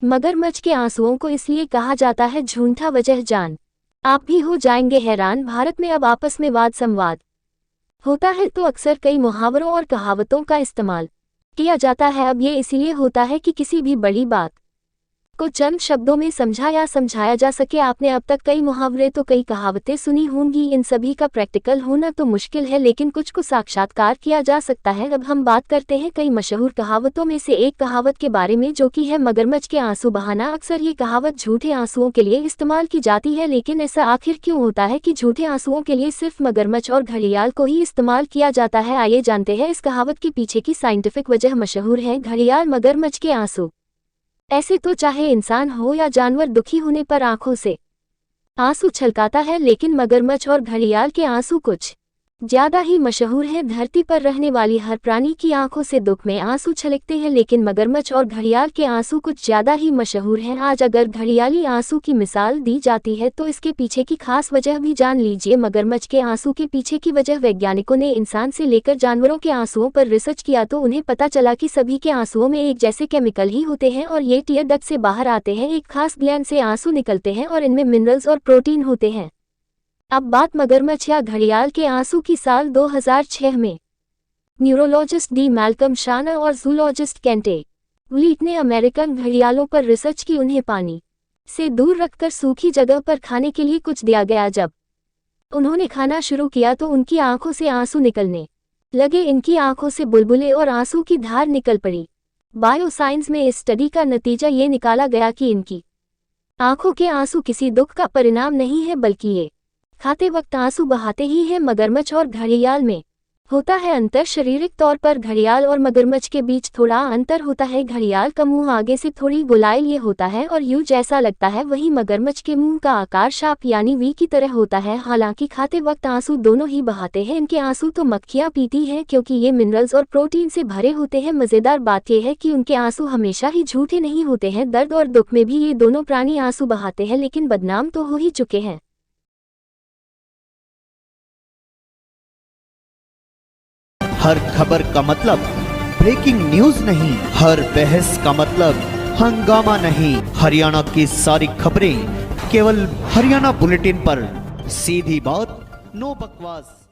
मगरमच्छ के आंसुओं को इसलिए कहा जाता है झूठा वजह जान। आप भी हो जाएंगे हैरान, भारत में अब आपस में वाद संवाद होता है तो अक्सर कई मुहावरों और कहावतों का इस्तेमाल किया जाता है। अब ये इसीलिए होता है कि किसी भी बड़ी बात को चंद शब्दों में समझा या समझाया जा सके। आपने अब तक कई मुहावरे तो कई कहावतें सुनी होंगी, इन सभी का प्रैक्टिकल होना तो मुश्किल है, लेकिन कुछ को साक्षात्कार किया जा सकता है। अब हम बात करते हैं कई मशहूर कहावतों में से एक कहावत के बारे में, जो कि है मगरमच्छ के आंसू बहाना। अक्सर ये कहावत झूठे आंसुओं के लिए इस्तेमाल की जाती है, लेकिन ऐसा आखिर क्यों होता है कि झूठे आंसुओं के लिए सिर्फ मगरमच्छ और घड़ियाल को ही इस्तेमाल किया जाता है? आइए जानते हैं इस कहावत के पीछे की साइंटिफिक वजह। मशहूर है घड़ियाल मगरमच्छ के आंसू। ऐसे तो चाहे इंसान हो या जानवर, दुखी होने पर आंखों से आंसू छलकाता है, लेकिन मगरमच्छ और घड़ियाल के आंसू कुछ ज्यादा ही मशहूर है। धरती पर रहने वाली हर प्राणी की आंखों से दुख में आंसू छलकते हैं, लेकिन मगरमच्छ और घड़ियाल के आंसू कुछ ज्यादा ही मशहूर हैं। आज अगर घड़ियाली आंसू की मिसाल दी जाती है तो इसके पीछे की खास वजह भी जान लीजिए। मगरमच्छ के आंसू के पीछे की वजह, वैज्ञानिकों ने इंसान से लेकर जानवरों के आंसुओं पर रिसर्च किया तो उन्हें पता चला कि सभी के आंसुओं में एक जैसे केमिकल ही होते हैं और ये टीयर डक्ट से बाहर आते हैं। एक खास ग्लैंड से आंसू निकलते हैं और इनमें मिनरल्स और प्रोटीन होते हैं। अब बात मगरमच्छ या घड़ियाल के आंसू की। साल 2006 में न्यूरोलॉजिस्ट डी मैल्कम शाना और जूलॉजिस्ट केंटे वुलिट ने अमेरिकन घड़ियालों पर रिसर्च की। उन्हें पानी से दूर रखकर सूखी जगह पर खाने के लिए कुछ दिया गया। जब उन्होंने खाना शुरू किया तो उनकी आंखों से आंसू निकलने लगे। इनकी आंखों से बुलबुले और आंसू की धार निकल पड़ी। बायोसाइंस में इस स्टडी का नतीजा ये निकाला गया कि इनकी आंखों के आंसू किसी दुख का परिणाम नहीं है, बल्कि ये खाते वक्त आंसू बहाते ही है। मगरमच्छ और घड़ियाल में होता है अंतर। शारीरिक तौर पर घड़ियाल और मगरमच्छ के बीच थोड़ा अंतर होता है। घड़ियाल का मुंह आगे से थोड़ी गोलाइल ये होता है और यू जैसा लगता है, वहीं मगरमच्छ के मुंह का आकार शार्प यानी वी की तरह होता है। हालांकि खाते वक्त आंसू दोनों ही बहाते हैं। इनके आंसू तो मक्खियां पीती हैं क्योंकि ये मिनरल्स और प्रोटीन से भरे होते हैं। मजेदार बात यह है कि उनके आंसू हमेशा ही झूठे नहीं होते हैं। दर्द और दुख में भी ये दोनों प्राणी आंसू बहाते हैं, लेकिन बदनाम तो हो ही चुके हैं। हर खबर का मतलब ब्रेकिंग न्यूज नहीं, हर बहस का मतलब हंगामा नहीं। हरियाणा की सारी खबरें केवल हरियाणा बुलेटिन पर। सीधी बात, नो बकवास।